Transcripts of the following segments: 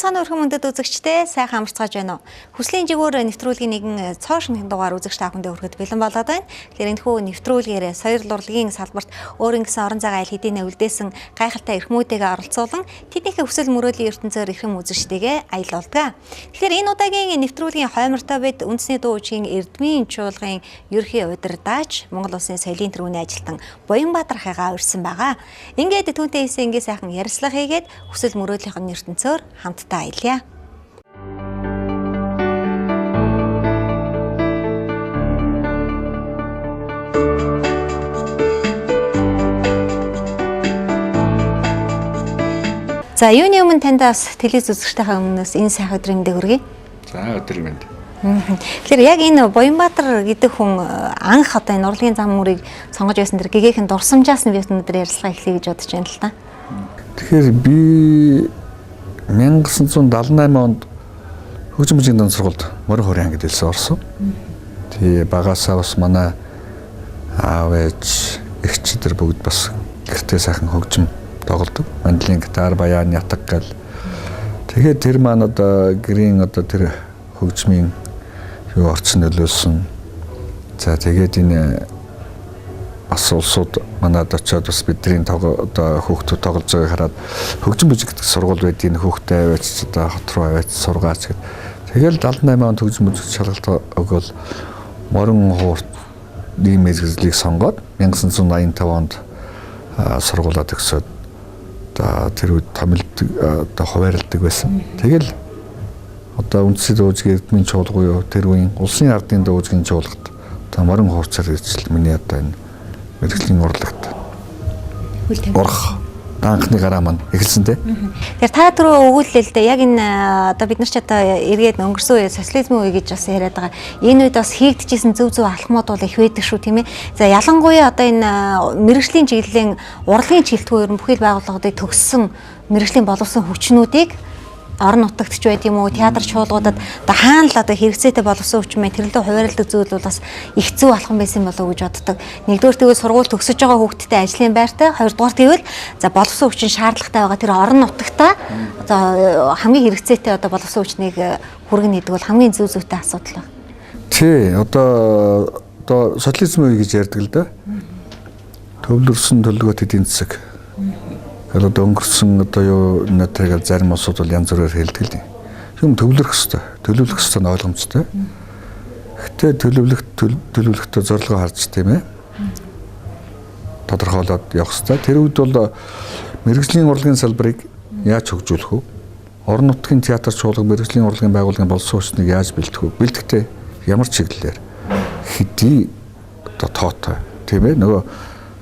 онцгой өрхөн мөндөд үзэгчдээ сайхан амарцгааж байна уу? Хүслийн жигүүр нэвтрүүлгийн нэгэн цоо шинхэн дугаар үзэгч та бүхэндээ хүрэхэд бэлэн болоод байна. Тэгэхээр энэхүү нэвтрүүлгээр соёл урлагийн салбарт өөрийн гэсэн орон зайгаа аль хэдийн үлдээсэн гайхалтай эрхмүүдтэйгээ оролцуулан тэднийхээ хүсэл мөрөөдлийн ертөнцөөр эрхэм үзэгчтэйгээ аялуулдаг. Тэгэхээр энэ удаагийн нэвтрүүлгийн хоймортой бид үндэсний дуу үеийн эрдмийн чуулгын ерхий удирдаач Монгол Улсын соёлын тэргүүний ажилтан Буянбаатар хагаа урьсан байгаа. Ингээд түүнтэй ингээ сайхан ярилцлага хийгээд хүсэл мөрөөдлийнх нь ертөнцөөр хамтдаа аялъя. За юуны өмнө танд бас телевиз үзэгчтэйхээ өмнөөс энэ сайхан өдрийн мэндийг хүргэе. За өдрийн мэнд. Тэгэхээр яг энэ Буянбаатар гэдэг хүн анх одоо энэ урлагийн зам мөрийг сонгож байсан тэр гэгээх нь дурсамжаас нь би өнөөдөр ярилцлага эхлэе гэж бодож байна л та. Тэгэхээр би 1978 онд хөгжим бүжгийн дан сургуульд Морин хорийн ангид хэлсэн орсон. Тэгээ багасаа бас манай аав ээж эгчдэр бүгд бас гэртээ сайхан хөгжим тоглодог. Мандлын гитар, баян, ятаг гэл. Тэгээд тэр маань одоо гэрийн одоо тэр хөгжмийн юу орчин нөлөөлсөн. За тэгээд энэ бас улсууд манад очиод бас бидний одоо хүүхдүүд тоглож байгааг хараад хөгжим бүжиг гэдэг сургууль байдгийн хүүхдээ аваач одоо хот руу аваач сургаач гэд. Тэгэл 78 онд хөгжим бүжиг шалгалт өгөөл Морин хуурны мэргэжлийг сонгоод 1985 онд сургуулаа төгсөөд одоо тэр үед томилдог одоо хуваарлдаг байсан. Тэгэл одоо үндэсний дуу үеийн эрдмийн чуулга буюу тэр үеийн улсын ардын дуу үеийн чуулгад одоо Морин хуурцаар ирж миний одоо энэ мэргэжлийн урлагт орох анхны гараа маань эхэлсэн дээ. Тэгэхээр та түрүү өгүүллээ л дээ. Яг энэ одоо бид нар ч одоо эргээд өнгөрсөн үе социализмын үе гэж бас яриад байгаа. Энэ үед бас хийгдэжсэн зөв алхмууд бол их байдаг шүү тийм ээ. За ялангуяа одоо энэ мэргэжлийн чиглэлийн урлагийн чиглэлтгүй ер нь бүхэл байгууллагуудыг төгссөн мэргэжлийн боловсон хүчнүүдийг орон нутагт ч байд юм уу театр чуулгуудад одоо хаана л одоо хэрэгцээтэй боловсон хүчмээ тэрлээ хуваарлдаг зүйл бол бас их зөв алхам байсан болов уу гэж боддог. Нэгдүгээр тэгвэл сургууль төгсөж байгаа хүүхдтэй ажлын байртай, хоёрдугаар тэгвэл за боловсон хүчин шаардлагатай байгаа тэр орон нутагтаа одоо хамгийн хэрэгцээтэй одоо боловсон хүчнийг хүргэнэ гэдэг бол хамгийн зөв зүйтэй асуудал байна. Тий, одоо социализм үе гэж ярьдаг л да. Төвлөрсөн төлөвлөгөөт эдийн засаг. Одоо өнгөрсөн одоо юу нэтрэг зарим улсууд бол янз бүрээр хэлдэг л юм төвлөрөх хэвээр төлөвлөх хэвээр ойлгомжтой. Гэхдээ төлөвлөлтөд зорилгоо харж тийм ээ. Тодорхойлоод явах хэвээр. Тэр үед бол мэргэжлийн урлагийн салбарыг яаж хөгжүүлэх вэ? Орон нутгийн театр чуулга мэргэжлийн урлагийн байгууллагын болсон хүчнийг яаж бэлдэх вэ? Бэлдэхдээ ямар чиглэлээр хэдий одоо тоотой тийм ээ нөгөө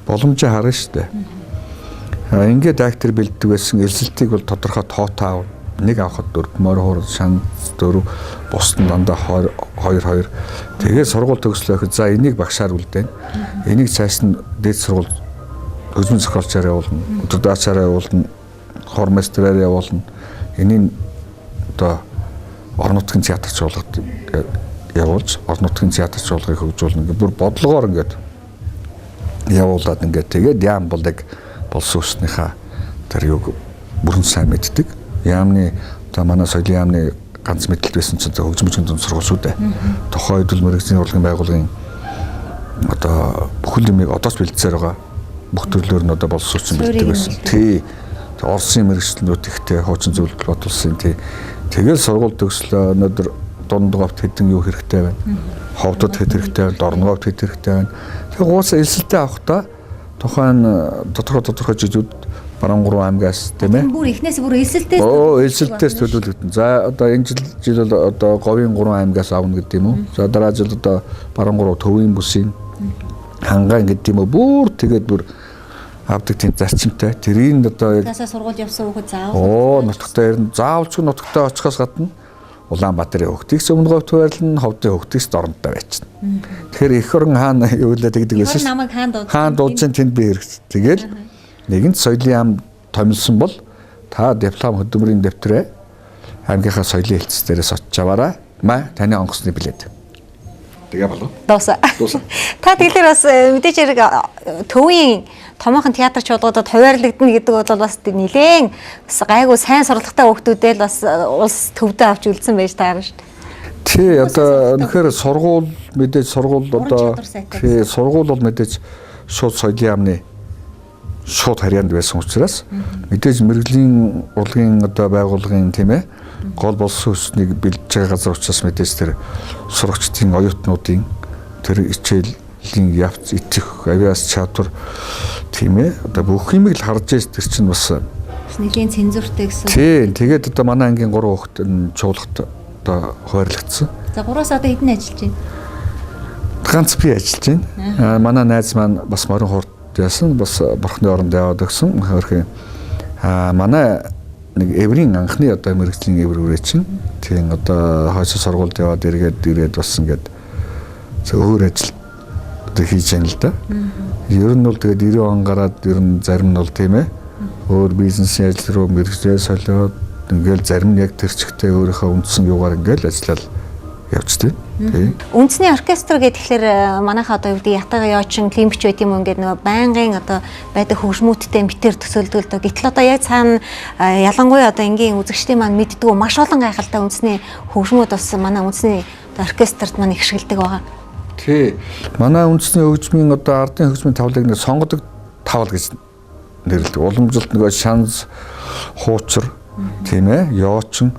боломжоо харна шүү дээ. Ингээд актер бэлддэг байсан элсэлтийг бол тодорхой тоотой аав. Нэг авахд 4, Морин хуур шан 4, бусд нь дандаа 2. Тэгээд сургууль төгслөөхөд за энийг багшаар үлдээн. Энийг цааш нь дээд сургууль хөгжмийн зохиолчаар явуулна, удирдаачаар явуулна, хормейстерээр явуулна. Энийг одоо орон нутгийн театр чуулгад явуулж, орон нутгийн театр чуулгыг хөгжүүлнэ гэх бүр бодлогоор ингээд явуулаад ингээд тэгээд яам болдог болсон хүснийхаа тэр юг бүрэн сайн мэддэг. Яамны одоо манай соёлын яамны ганц мэдлэл байсан чинь хөгжим бүжгийн дунд сургууль шүү дээ. Тухайн үед л мэргэжлийн урлагийн байгууллагын одоо бүхэл юмыг одоос бэлдсээр байгаа. Бүх төрлөөр нь одоо болсон хүчин бэлддэг байсан. Тий. Орсын мэргэжлүүд ихтэй хуучин зөвлөлт бодулсан тий. Тэгэл сургууль төгслөө өнөөдөр дунд говт хэдэн юу хэрэгтэй байна. Ховдод хэд хэрэгтэй байна, дорнговт хэд хэрэгтэй байна. Тэгээ гуйсаа элсэлтэй авахдаа тухайн тодорхой жижүүд баруун 3 аймгаас тийм ээ. Бүр эхнээс бүр элсэлтээс элсэлтээс төлөвлөгдөн. За одоо энэ жил бол одоо говийн 3 аймгаас авна гэдэг юм уу. За дараа жил одоо баруун 3 төвийн бүсийн хангаан гэдэг юм уу. Бүр тэгээд бүр авдаг тийм зарчимтай. Тэрийг одоо Тасаа сургууль явсан хүүхэд заавал нутагтаа ирнэ. Заавалч нутагтаа очихоос гадна Улаанбаатарын хөгтөгс өмнө говьт хуваарлан ховдын хөгтөгс дорнтой байцна. Тэгэхээр эх орон хаана юулаад гэдэг байсан шүү. Хаан дуудсан тэнд би хэрэгц. Тэгэл нэгэнт соёлын яам томилсон бол та диплом хөдөлмөрийн дэвтрээ аймгийнхаа соёлын хэлтс дээрээс очиж аваарай. Таны онгоцны билет. Тэгээ болов. Дуусаа. Та тэгэхээр бас мэдээж хэрэг төвийн томоохон театр чуулгуудад хуваарлагдана гэдэг бол бас нэлээд бас гайгүй сайн сурлагатай хүүхдүүдээ л бас улс төвдөө авч үлдсэн байж таа шүү дээ. Тий, одоо үнэхээр сургууль мэдээж сургууль одоо тий сургууль бол мэдээж шууд соёлын яамны шууд харьяанд байсан учраас мэдээж мэрэгжлийн урлагийн одоо байгууллагын тийм ээ гол болсон хүснийг бэлдэж байгаа газар учраас мэдээж тэр сурагчдын оюутнуудын тэр хичээлийн явц итгэх авиас чадвар тийм ээ одоо бүх юмыг л харж ийс тэр чинь бас нэлийн цензуртэй гэсэн. Тий, тэгээд одоо манай ангийн 3 хүүхэд чуулгад одоо хуваарлагдсан. За 3-аас одоо хэдэн ажиллаж байна? Ганц би ажиллаж байна. Манай найз маань бас морин хурд яасан бас бурхны оронд яваад өгсөн. Хөрхий манай нэг эврийн анхны одоо мэрэгжлийн эвэр үрээ чинь тийм одоо хойш сургуульд яваад ирээд бас ингээд өөр ажил одоо хийж яана л да. Ер нь бол тэгээд 90 он гараад ер нь зарим нь бол тийм ээ өөр бизнесийн ажил руу мэрэгжлээ солиод ингээл зарим нь яг тэр чигтээ өөрийнхөө үндсэн юугаар ингээл ажиллаад явцдаг. Тийм. Үндэсний оркестр гэхэлэр манайхаа одоо юу гэдэг ятага яочин климч байт юм ингээд нөгөө байнгын одоо байдаг хөгжмүүдтэй мэтэр төсөөлдөг л дөө. Гэтэл одоо яг цаана ялангуяа одоо энгийн үзэгчдийн маань мэддэг маш олон гайхалтай үндэсний хөгжмүүд бас манай үндэсний оркестрт маань их шилдэг байгаа. Тий. Манай үндэсний хөгжмийн одоо ардын хөгжмийн тавлыг нэг сонгодог тавл гэж нэрлэдэг. Уламжлалт нөгөө шанз, хуучар, тийм ээ, яочин,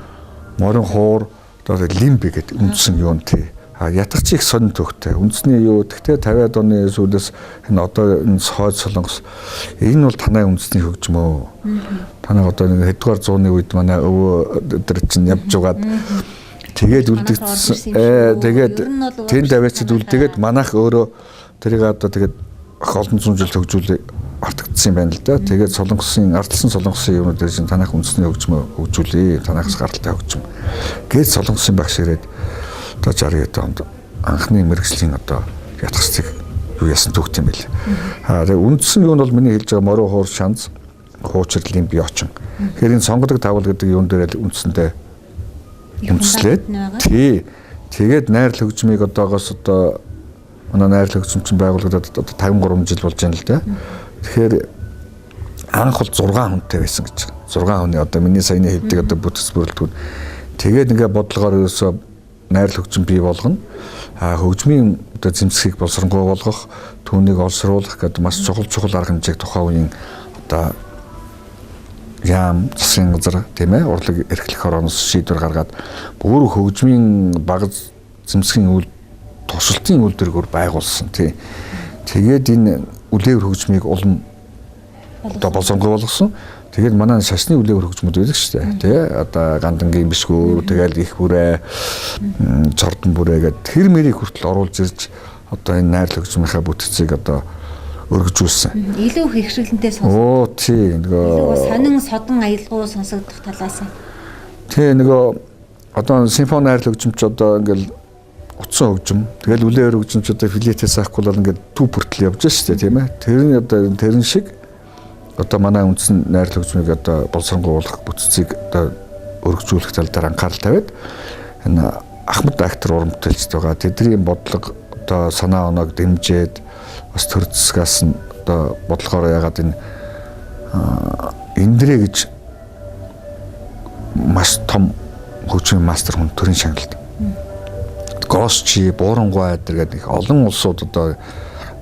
морин хуур одоо лимби гэдэг үндсэн юу нэ. Ятгач их сонин төгтэй. Үндэсний юу гэхдээ 50-аад оны сүүлээс энэ одоо энэ хойд солонгос энэ бол танай үндэсний хөгжмөө. Танай одоо нэг хэдгээр зууны үед манай өвөө өдөр чинь явж угаад тэгээд үлдгэсэн. Тэгээд тэнд аваачид үлдгээд манайх өөрөө тэрийг одоо тэгээд олон зуун жил хөгжүүлээ артагдсан юм байна л да. Тэгээд солонгосын ардсан солонгосын юмнууд дээр чинь танайх үндэсний хөгжмөө хөгжүүлээ. Танайхаас гаралтай хөгжим. Гээд солонгосын багш ирээд одоо 60-аад онд анхны мэрэгжлийн одоо ятгахцыг юу яасан төгт юм бэл. Тэгээд үндсэн юу нь бол миний хэлж байгаа морин хуур шанз, хуучир лимби очин. Тэгэхээр энэ сонгодог тавл гэдэг юун дээр л үндсэндээ үндэслээд тий. Тэгээд найрал хөгжмийг одоогоос одоо манай найрал хөгжимчин байгуулагдаад одоо 53 жил болж байна л да. Тэгэхээр анх бол 6 хүнтэй байсан гэж. 6 хүний одоо миний саяны хэлдэг одоо бүтэц бүрэлдэхүүн. Тэгээд ингээ бодлогоор ерөөсөө найрал хөгжим бий болгоно. Хөгжмийн одоо зэмсгийг боловсронгуй болгох, түүнийг олсруулах гэдэг маш чухал арга хэмжээг тухайн үеийн одоо яам засгийн газар тийм ээ урлаг эрхлэх орооноос шийдвэр гаргаад бүр хөгжмийн багц зэмсгийн үйл туршилтын үйлдвэргээр байгуулсан тий. Тэгээд энэ үлээвэр хөгжмийг улам одоо боловсронгуй болгосон. Тэгээд манай шашны үлээвэр хөгжмөд байдаг шүү дээ. Тий. Одоо гандангийн бишгүүр, тэгэл их бүрээ, цордон бүрээ гэдэг тэр мэрийг хүртэл оруулж ирж одоо энэ найрал хөгжмийнхаа бүтцийг одоо өргөжүүлсэн. Илүү их хэрэглэнтэй сонсох. Оо тий. Нөгөө сонин содон аялгау сонсогдох талаас. Тий нөгөө одоо симфони найрал хөгжимч одоо ингээл утсан хөгжим. Тэгэл үлээвэр хөгжимч одоо филетээс авахгүй бол ингээд төв бүртэл явж байгаа шүү дээ тийм ээ. Тэрний одоо тэрэн шиг одоо манай үндсэн найрал хөгжмийг одоо боловсронгуйлах бүтцийг одоо өргөжүүлэх тал дээр анхаарал тавиад энэ Ахмад актер уран бүтээлчд байгаа. Тэдний бодлого одоо санаа оноог дэмжиж бас төр засгаас нь одоо бодлогоор ягаад энэ Индрэ гэж маш том хөгжмийн мастер хүн төрийн шагналд. Госчи, Буурангуй айдар гэдэг их олон улсууд одоо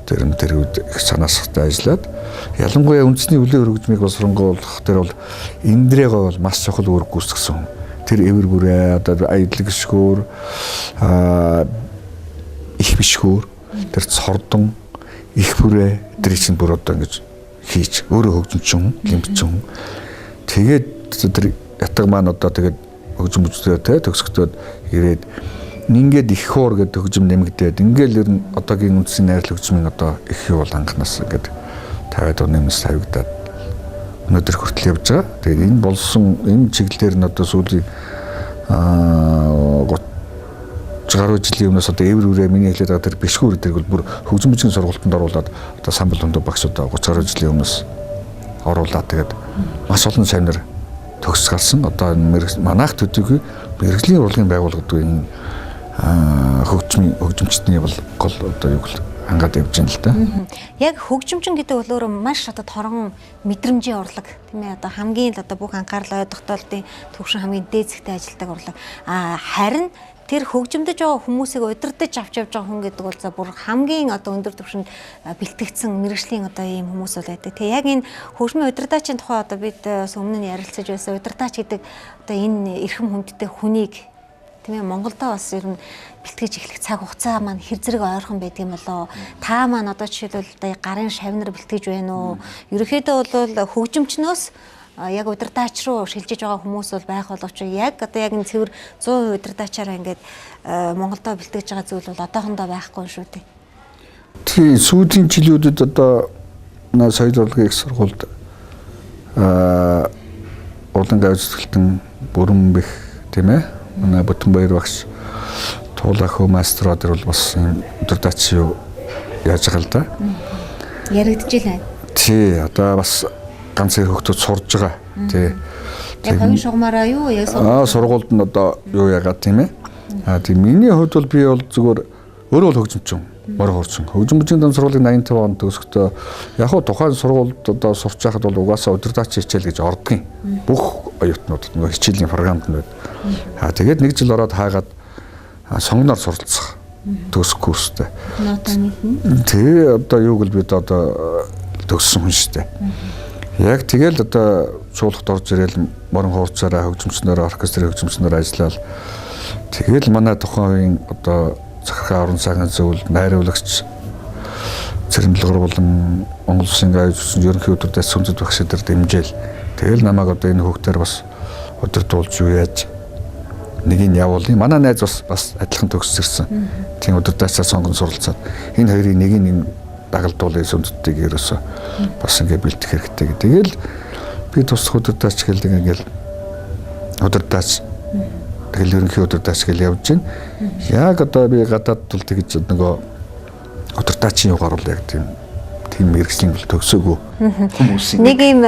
тэр үед их санаасахтай ажиллаад ялангуяа үндэсний үлээвэр хөгжмийг боловсронгуйлах тэр бол Индрэгээ бол маш чухал үүрэг гүйцэтгсэн. Тэр эвэр бүрээ одоо аядлаг гişгүүр их бишгүүр тэр цордон их бүрээ тэр чинь бүр одоо ингэж хийж өөрөө хөгжимчин, лимбчин. Тэгээд тэр ятаг маань одоо тэгээд хөгжим бүжтэй төгсгөдөд ирээд ингээд их хуур гэдэг хөгжим нэмэгдээд ингээл ер нь одоогийн үндсийн найрал хөгжмийн одоо их юу бол анханаас ингээд 50-аад оны өмнөөс тавигдаад өнөөдөр хүртэл явж байгаа. Тэгээд энэ болсон энэ чиглэлээр нь одоо сүүлийн 30 гаруй жилийн өмнөөс одоо эвэр үрээ миний хэлээд байгаа тэр бишгүүр гэдэг бол бүр хөгжим бүжгийн сургалтанд оруулаад одоо самбал хөндөө багш одоо 30 гаруй жилийн өмнөөс оруулаад тэгээд маш олон шавнар төгс гарсан. Одоо манайх төдийгүй мэрэгжлийн урлагийн байгууллагад энэ хөгжимчдний бол гол одоо юу гэл хангаад явж байна л да. Яг хөгжимчин гэдэг бол өөрөө маш одоо торгон мэдрэмжийн урлаг тийм ээ, одоо хамгийн л одоо бүх анхаарал ойдогтолтын төвшин хамгийн дээд зэгтээ ажилладаг урлаг. Харин тэр хөгжимдөж байгаа хүмүүсийг удирдах авч явж байгаа хүн гэдэг бол за бүр хамгийн одоо өндөр түвшинд бэлтгэгдсэн мэрэгжлийн одоо ийм хүмүүс бол байдаг. Тэгээ яг энэ хөгжмийн удирдаачийн тухай одоо бид өмнө нь ярилцаж байсан. Удирдаач гэдэг одоо энэ эрхэм хүндтэй хүнийг тийм ээ Монголдо бас ер нь бэлтгэж эхлэх цаг хугацаа маань хэр зэрэг ойрхон байдаг юм болоо. Та маань одоо жишээлбэл одоо гарын шавнар бэлтгэж байна уу? Ерөнхийдөө бол хөгжимчнөөс яг удирдаач руу шилжиж байгаа хүмүүс бол байх боловч яг одоо яг энэ цэвэр 100% удирдаачаараа ингээд Монголдо бэлтгэж байгаа зүйл бол одоохондоо байхгүй шүү дээ. Тийм сүүлийн жилүүдэд одоо соёл урлагийн их сургуульд урлан гавьцэлтэн бүрэн бэх тийм ээ манай Бүтэнбаяр багш туулах мастер одор бол бас удирдаач юу яаж байгаа л да. Яригдж байна. Тий одоо бас ганц хоёр хүүхдүүд сурж байгаа. Тий. Яг хоёрын шугамаараа юу яг сургуульд нь одоо юу яагаад тийм ээ. Тийм миний хувьд бол би бол зүгээр өөрөө бол хөгжимчин, морь хуурчин. Хөгжимчийн дан сургуулийн 85 онд төгсөхдөө яг хуу тухайн сургуульд одоо сурч байхад бол угаасаа удирдаач хичээл гэж ордгийн. Бүх оюутнуудад нөгөө хичээлийн програмд нь байд. Тэгээд нэг жил ороод хаагаад сонгоноор суралцах төгс курстэй. Тэгээ одоо юу гэл бид одоо төгссөн хүн шүү дээ. Яг тэгэл одоо чуулгад орж ирэл морин хуурцаараа хөгжимчнөр оркестрийн хөгжимчнөр ажиллаад тэгэл манай тухайн одоо захиргаа орон сайхны зөвлөлд найруулагч цэрэмдлэгэр болон Монгол Улсын гайвуулсан ерөнхий өдөртөөс сүнзэд багш дээр дэмжээл тэгэл намайг одоо энэ хүүхдээр бас удирдуулж юу яаж нэгийг явуулъя. Манай найз бас адилхан төгссөн. Тийм удирдаачаа сонгон суралцаад энэ хоёрын нэгийг нь дагалдуулъя сүнзэдтэйг ерөөсө бас ингэ бэлтгэх хэрэгтэй гэдэг. Тэгэл би тусах удирдаач гэлдэг ингээл удирдаач тэгэл ерөнхий удирдаач гэл явж байна. Яг одоо би гадаад тул тэгж нөгөө удирдаачийн югаар бол яг тийм мэргэжлийн бол төгсөөгүй хүмүүсийн нэг юм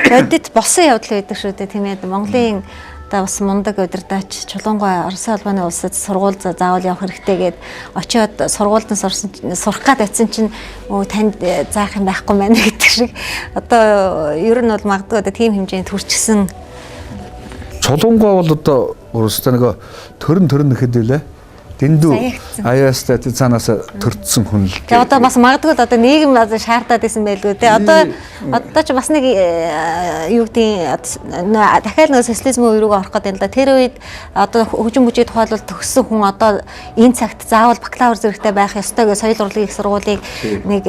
бодит босон явдал байдаг шүү дээ тийм ээ. Монголын одоо бас мундаг удирдаач Чулуунгой Оросын албаны улсад сургууль заавал явах хэрэгтэй гээд очиод сургуульд сурах гад очисон чинь танд заах юм байхгүй мэн гэдэг шиг одоо ер нь бол магадгүй одоо тийм хэмжээнд хүрчсэн. Чулуунгой бол одоо өөрөөсөө нөгөө төрн нэхэд үлээ дэндүү аяастай цаанаас төрдсөн хүн л. Тэгээ одоо бас магадгүй одоо нийгэм шаардаад исэн байлгүй те. Одоо ч бас нэг юу гэдгийг дахиад нэг социализмын үе рүү орох гэдэг юм да. Тэр үед одоо хөгжим бүжиг тухайлбал төгссөн хүн одоо энэ цагт заавал бакалавр зэрэгтэй байх ёстой гэж соёл урлагийн их сургуулийг нэг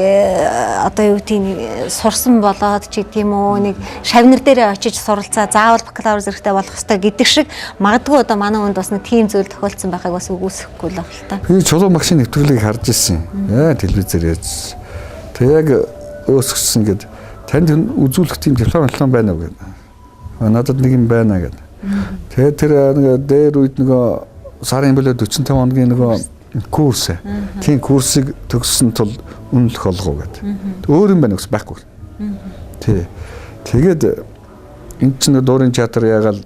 одоо юу гэдгийг сурсан болоод ч гэдэм үү нэг шавнар дээр очиж суралцаа заавал бакалавр зэрэгтэй болох ёстой гэдэг шиг магадгүй одоо манай хүнд бас нэг тийм зүйл тохиолдсон байхыг бас үгүйсэх би чулуу машин нэвтрүүлгийг харж ирсэн. Яа телевизээр яаж. Тэг яг өсгсөн гэд танд үзүүлэх тийм диплом байна уу гэд. Надад нэг юм байна гэд. Тэгээ тэр нэг дээр үед нөгөө сарын болоо 45 хоногийн нөгөө курс. Тийм курсыг төгссөн тул үнэлэх олгоо гэд. Өөр юм байна гэсэн байхгүй. Тий. Тэгээд энэ чинь дуурын театр ягаал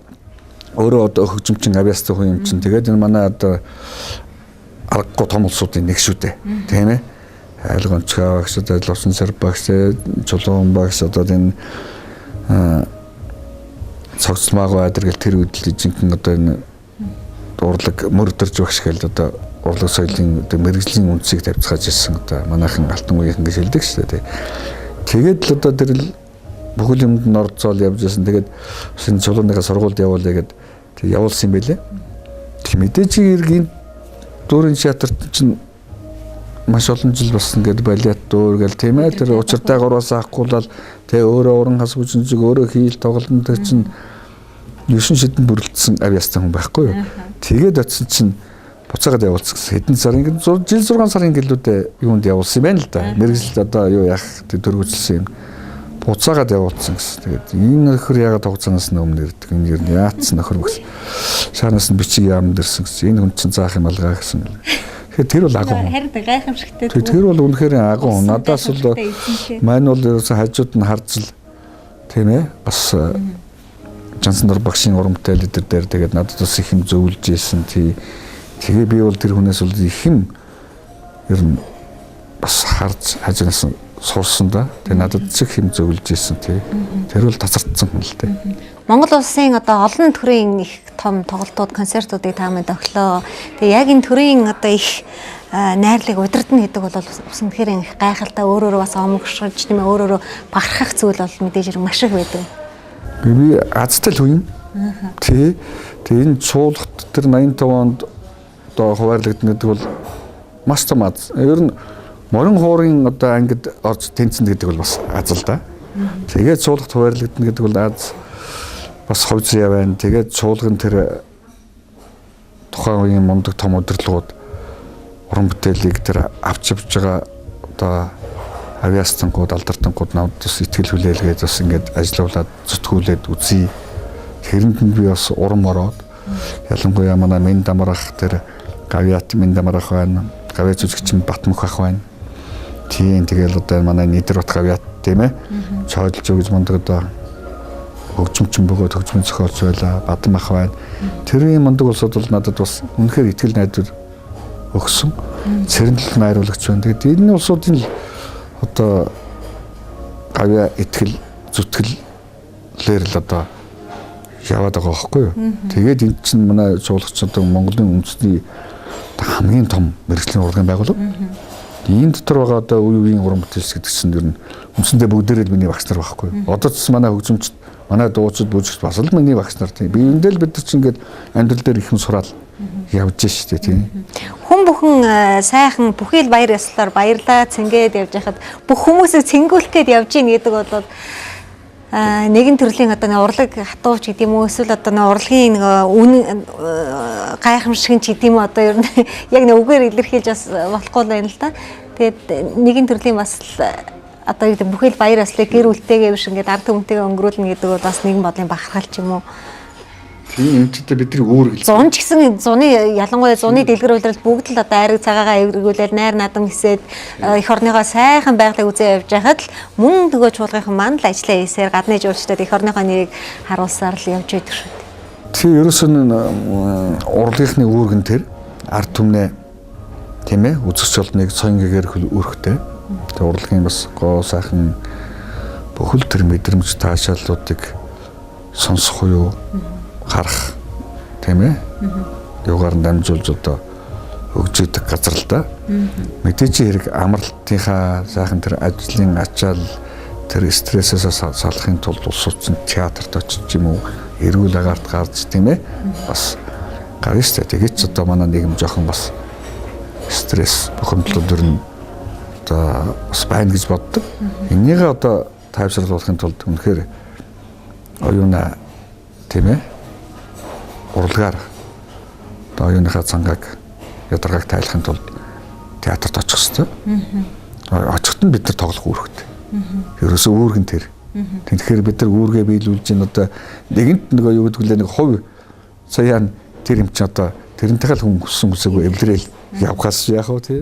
өөрөө одоо хөгжимчин авьяастай хүн юм чинь тэгээд энэ манай одоо аргагүй том улсуудын нэг шүү дээ. Тийм ээ. Айлгонцгой багш, Ловсон сар багш, Чулуун багш одоо энэ цогцлмаагүй адэр гэл тэр үдэл жинхэнэ одоо энэ урлаг мөрдөрж багш гэл одоо урлаг соёлын одоо мэрэгжлийн үндсийг тавьцгааж ирсэн одоо манайхан алтан үеийнхэн гэж хэлдэг шүү дээ. Тэгээд л одоо тэр л бүхэл юмд нь орцоол явж байсан. Тэгээд энэ чулууныхаа сургуульд явуулъя гэд явуулсан юм байлээ. Тэг мэдээж иргэн дуурын театрт чинь маш олон жил болсон гэдэг балет дуур гэл тийм ээ. Тэр учиртай гураас авахгүйлал тэг өөрөө уран хас бүжинжиг өөрөө хийл тоглолтын дээр чинь 9 шидэн бүрэлдсэн авьяастай хүн байхгүй юу. Тэгээд очсон чинь буцаагаад явуулсан гэсэн. Хэдэн сарын жил 6 сарын гэлүүдээ юунд явуулсан юм байна л да. Мэргэжилд одоо юу яах төргөжлсөн юм. Буцаагаад явуулсан гэсэн. Тэгээд энэ нөхөр ягаад хугацаанаас нь өмнө ирдэг. Энэ ер нь яатсан нөхөр гэсэн. Шаанаас нь бичиг яам дэрсэн гэсэн. Энэ хүн чинь заах юм алгаа гэсэн. Тэгэхээр тэр бол агуу. Харин гайхамшигтай. Тэр бол үнэхээр агуу. Надаас бол маань бол ерөөсөн хажууд нь харж л тийм ээ бас Жансан дор багшийн урамтай лидер дээр тэгээд надад бас их юм зөвлөж ийсэн. Тэгээ би бол тэр хүнээс бол их юм ер нь бас харж хажуунаас сурсан да. Тэгээ надад их юм зөвлөж ийсэн. Тэр бол тасардсан хүн л дээ. Монгол улсын одоо олон төрлийн их том тоглолтууд, концертуудыг та бүхэнд өглөө. Тэгээ яг энэ төрлийн одоо их найрлыг удирдна гэдэг бол бас үнэхээр их гайхалтай, өөрөөрөө бас омгшиж тийм ээ, өөрөөрөө бахархах зүйл бол мэдээж хэрэг маш их байдаг. Би азтай л үе. Тэгээ энэ цуулгат тэр 85 онд одоо хуваарлагдана гэдэг бол маш том аз. Ер нь морин хуурын одоо ангид орж тэнцэн гэдэг бол бас аз л да. Тэгээд цуулгат хуваарлагдана гэдэг бол аз бас ховц яа байна. Тэгээд цуулгын тэр тухайн үеийн мундаг том удирдлагууд уран бүтээлийг тэр авч явж байгаа одоо авиастангууд, алдартангууд навд бас итгэл хүлээлгээд бас ингээд ажиллаулаад зүтгүүлээд үзье. Тэрэнд нь би бас урам ороод ялангуяа манай Мен Дамрах тэр гавьяат Мен Дамрах байна. Гавьяат үзэгчин Батмөх ах байна. Тийм тэгэл одоо манай Нидэрбат гавьяат тийм ээ. Чойлж өгж мундаг одоо хөгжимчин бөгөөд хөгжмийн зохиолч байла. Бадам ах байна. Тэрийн мундаг улсууд бол надад бас үнэхээр итгэл найдвар өгсөн. Цэрэнлэл найруулагч байна. Тэгээд энэ улсуудын л одоо гавья итгэл зүтгэлээр л одоо яваад байгаа байхгүй юу. Тэгээд энэ чинь манай цуулгач одоо Монголын үндэсний хамгийн том мэргэжлийн урлагийн байгууллага. Энэ дотор байгаа одоо үе үеийн уран бүтээлч гэдэг чинь ер нь үндсэндээ бүгдээрээ л миний багш нар байхгүй юу. Одоо ч манай хөгжимчд, манай дуучин бүжигч бас л миний багш нар тийм. Би эндээ л бид нар чинь ингээд амьдрал дээр их юм сураал явж штэ тийм. Хүн бүхэн сайхан бүхий л баяр ёслолоор баярлаа цэнгээд явж хахад бүх хүмүүсийг цэнгүүлэх гээд явж ийн гэдэг бол нэгэн төрлийн одоо урлаг хатууч гэдэг юм уу, эсвэл одоо урлагийн үн гайхамшиг ч гэдэг юм уу, одоо ер нь яг нэг үгээр илэрхийлж бас болохгүй байна л да. Тэгээд нэгэн төрлийн бас одоо юу гэдэг бүхий л баяр ёслолыг гэр бүлтэйгээ биш ингээд ард түмэнтэйгээ өнгөрүүлнэ гэдэг бол бас нэгэн бодлын бахархал ч юм уу. Тийм энэ ч одоо бидний үүрэг л. Зун ч гэсэн зуны ялангуяа зуны дэлгэр үйлрэл бүгд л одоо айраг цагаагаа эвэргүүлээд найр надам хийсээд эх орныхоо сайхан байгалыг үзээ явж байхад л мөн төгөө чуулгынхан маань л ажиллаа хийсээр гадны жуулчдад эх орныхоо нэрийг харуулсаар л явж байдаг шүү дээ. Тийм ерөөсөн урлагийнхны үүргэн тэр ард түмнээ тийм ээ үзэгч олныг соён гэгээр өрхтэй. Тэгээ урлагийн бас гоо сайхан бүхэл тэр мэдрэмж таашааллуудыг сонсох уу харах тийм ээ юугаар дамжуулж одоо өгж идэг газар л да. Мэдээч хэрэг амралтынхаа сайхан тэр ажлын ачаал тэр стрессээс салахын тулд улсуудсан театрт очиж юм уу эрүүл агаарт гарч тийм ээ бас гарна шүү дээ. Тэгээд ч одоо манай нийгэм жоохон бас стресс бухимдлууд өрн одоо бас байна гэж боддог. Энийг одоо тайвшруулахын тулд үнэхээр оюуна тийм ээ урлагаар одоо оюуныхаа цангааг ядаргааг тайлахын тулд театрт очих хэрэгтэй. Очихт нь бид нар тоглох үүрэгтэй. Ерөөсөө үүргэн тэр. Тэгэхээр бид нар үүргээ биелүүлж ин одоо нэгэнт нөгөө юу гэдэг лээ нэг хувь сая тэр юм чи одоо тэрнтэйгээ л хүн хүссэн үсээгүй эвлэрээл явхаас яах вэ тий.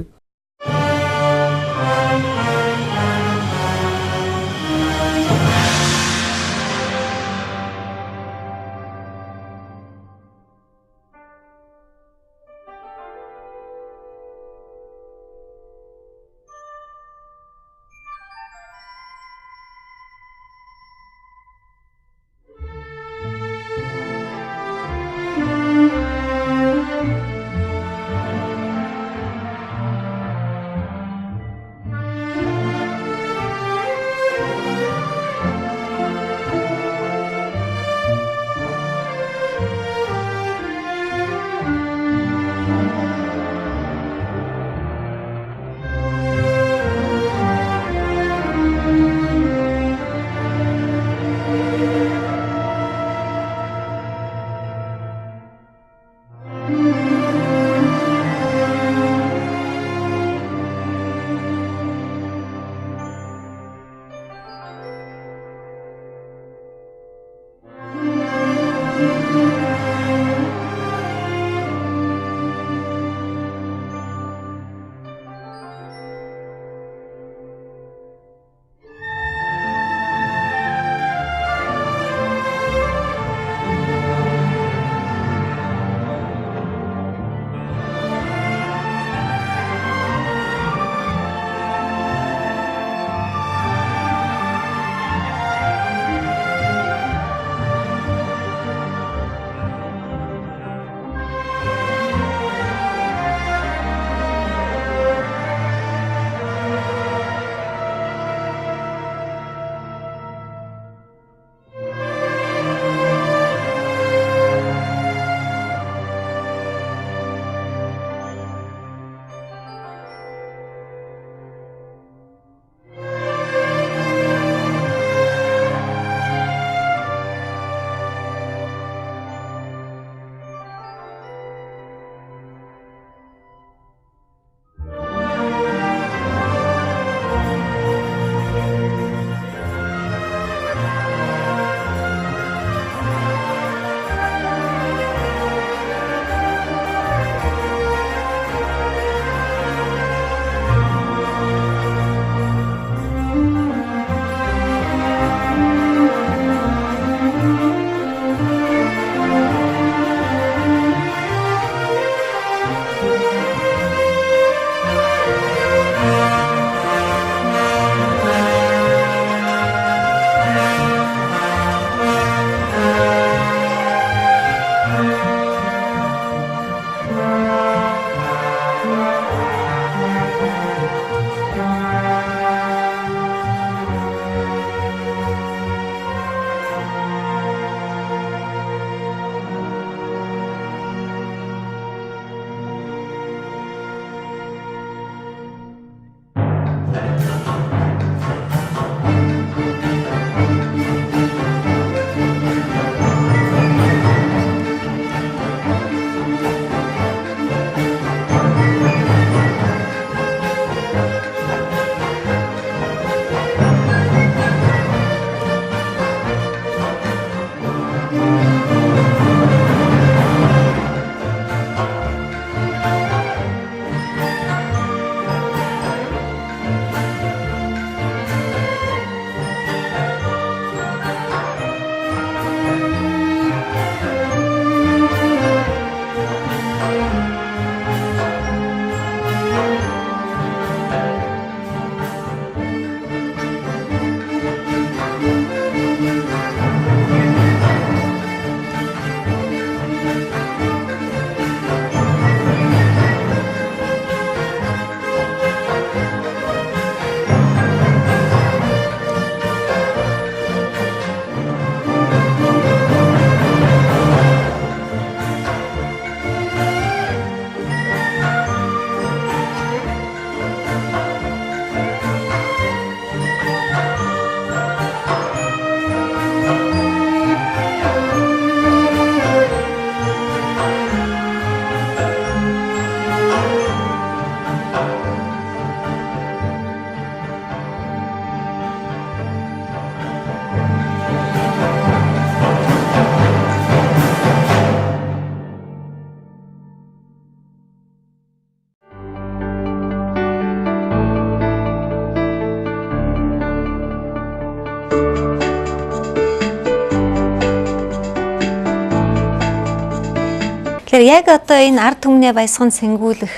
Тэгэхээр яг одоо энэ ард түмнээ баясган сэнгүүлэх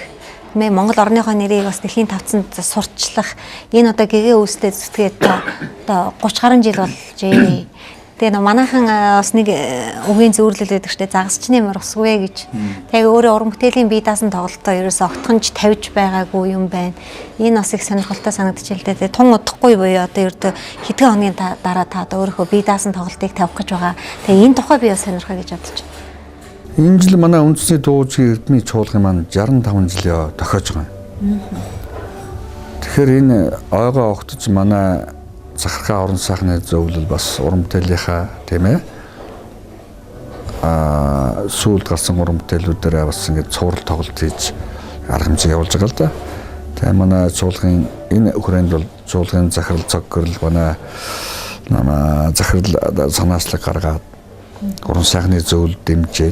мэ Монгол орныхоо нэрийг бас дэлхийн тавцанд сурчлах энэ одоо гэгээ үүстэй зүтгээд одоо 30 гаруй жил болжээ. Тэгээ манайхан бас нэг үгийн зөвөрлөл өгдөг штэ загасчны мөр усгүй гэж. Тэгээ өөрөө уран бүтээлийн бие даасан тоглолтоо ерөөсө огтхонч тавьж байгаагүй юм байна. Энэ бас их сонирхолтой санагдчихэ л дээ. Тун удахгүй буюу одоо ердөө хэдхэн хоногийн дараа та одоо өөрийнхөө бие даасан тоглолтыг тавих гэж байгаа. Тэгээ энэ тухай би бас сонирхоо гэж бодож байна. Энэ жил манай үндэсний дуучин эрдмийн чуулган маань 65 жилийн тохиож байгаа юм. Тэгэхээр энэ ойгоо огтж манай захархаа орон сайхны зөвлөл бас уран бүтээлийнхаа тийм ээ сүүлд гарсан уран бүтээлүүдээр бас ингээд цуврал тоглолт хийж арга хэмжээ явуулж байгаа л да. Тэгээ манай чуулган энэ хүрээнд бол чуулган захирал цог гэрэл манай захирал санаачлаг гаргаад уран сайхны зөвлөл дэмжиж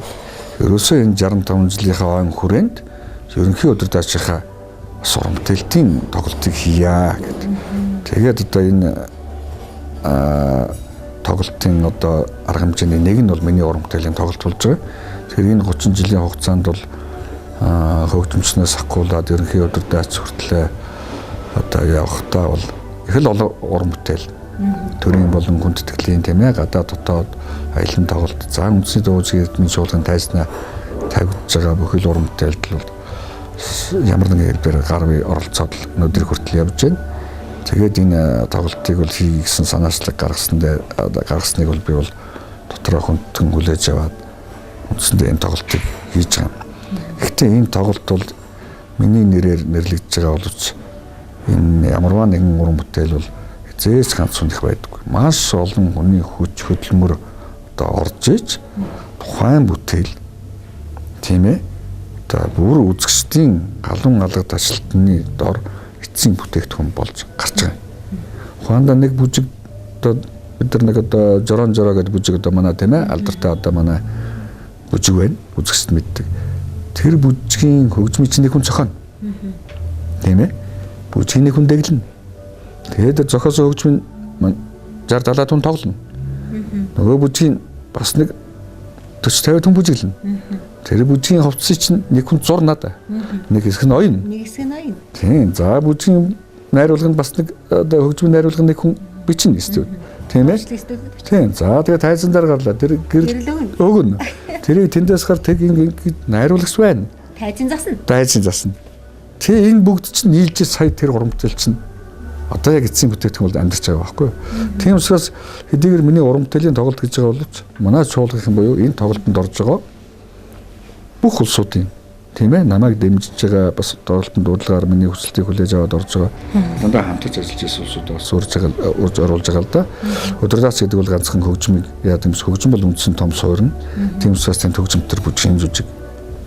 ерөөсөө энэ 65 жилийнхаа ойн хүрээнд ерөнхий өдөр даачийнхаа бас уран бүтээлтийн тоглолтыг хийя гэдэг. Тэгээд одоо энэ тоглолтын одоо арга хэмжээний нэг нь бол миний уран бүтээлийн тоглолт болж байгаа. Тэгэхээр энэ 30 жилийн хугацаанд бол хөгжимчнээс ахгуулаад ерөнхий өдөр даач хүртлээ одоо явахдаа бол их л уран бүтээл төрийн болон хүндэтгэлийн тийм ээ гадаад дотоод аялын тоглолт за үндэсний дуучин эрдмийн чуулган тайзнаа тавьж байгаа бүхэл уран бүтээлд бол ямар нэгэн хэлбэрээр гар бие оролцоод өнөөдөр хүртэл явж байна. Тэгээд энэ тоглолтыг бол хийх гэсэн санаачлаг гаргасныг бол би бол дотроо хүндэн хүлээж аваад үндсэндээ энэ тоглолтыг хийж байгаа. Гэхдээ энэ тоглолт бол миний нэрээр нэрлэгдэж байгаа боловч энэ ямарваа нэгэн уран бүтээл бол эзээс ганц хүнийх байдаггүй. Маш олон хүний хүч хөдөлмөр одоо орж иж тухайн бүтээл тийм ээ одоо бүр үзэгчдийн галан алга ташлтны дор эцсийн бүтээгдэхүүн болж гарч байгаа. Ухаандаа нэг бүжиг одоо бид нар нэг одоо жорон гэдэг бүжиг одоо манай тийм ээ алдартай одоо манай бүжиг байна. Үзэгчд мэддэг. Тэр бүжгийн хөгжмийн чинь нэг хүн зохионо. Тийм ээ. Бүжгийн нэг хүн дэглэнэ. Тэгээд зохиосон хөгжмийн 60 70 хүн тоглоно. Нөгөө бүжгийн бас нэг 40 50 хүн бүжиглэнэ. Тэр бүжгийн хувцсыг чинь нэг хүн зурнаад. Нэг хэсэг нь оёно. Нэг хэсэг нь оёно. Тийм. За бүжгийн найруулганд бас нэг одоо хөгжмийн найруулга нэг хүн бичнэ студ. Тийм ээ. Тийм. За тэгээ тайзан дээр гарлаа. Тэр гэрэл өгнө. Тэрийг тэндээс гар тэг ингэ найруулагч байна. Тайзан засна. Тэг энэ бүгд чинь нийлж сая тэр уран бүтээл чинь одоо яг эцсийн бүтээгдэхүүн бол амьдарч байгаа байхгүй юу. Тийм учраас хэдийгээр миний уран бүтээлийн тоглолт гэж байгаа боловч манай чуулган буюу энэ тоглолтод орж байгаа бүх улсуудын тийм ээ намайг дэмжиж байгаа бас тоглолтод дуудлагаар миний хүсэлтийг хүлээж аваад орж байгаа. Дандаа хамтарч ажиллаж байсан улсууд бас урьж оруулж байгаа л да. Өдрөөс гэдэг бол ганцхан хөгжмийг яа гэмс хөгжим бол үндсэн том суурин. Тийм учраас тань хөгжимтөр бүжгийн жүжиг